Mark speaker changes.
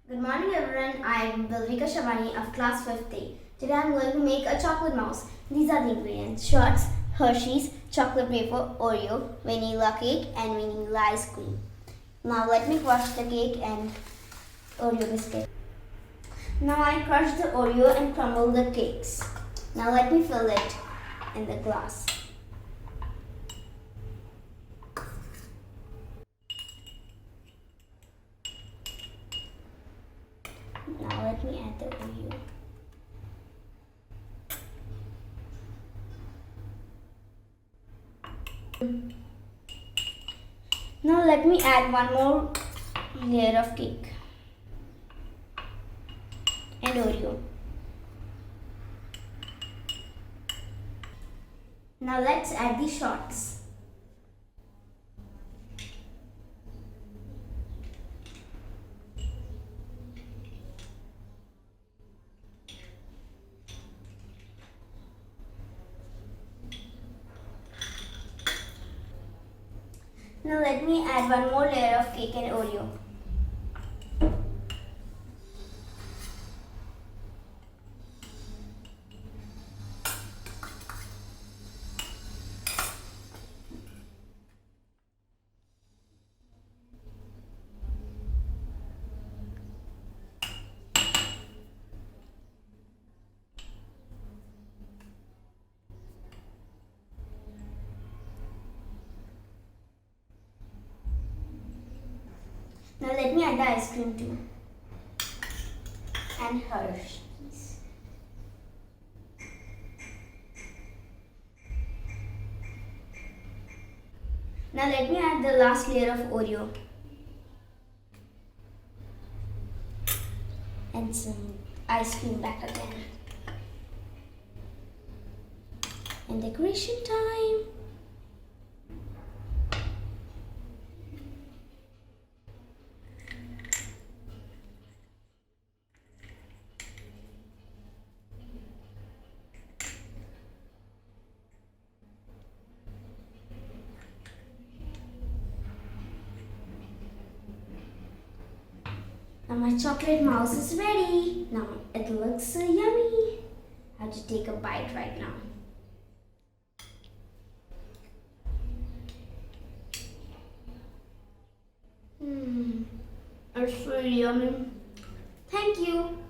Speaker 1: Good morning everyone, I am Sarvani of class 5th. Today I am going to make a chocolate mouse. These are the ingredients: Schwartz, Hershey's, chocolate wafer, Oreo, vanilla cake and vanilla ice cream. Now let me crush the cake and Oreo biscuit. Now I crush the Oreo and crumble the cakes. Now let me fill it in the glass. Now let me add the Oreo. Now let me add one more layer of cake and Oreo. Now let's add the shots. Now let me add one more layer of cake and Oreo. Now let me add the ice cream too. And Hershey's. Now let me add the last layer of Oreo. And some ice cream back again. And decoration time. Now my chocolate mouse is ready. Now it looks so yummy. I have to take a bite right now. It's really yummy. Thank you.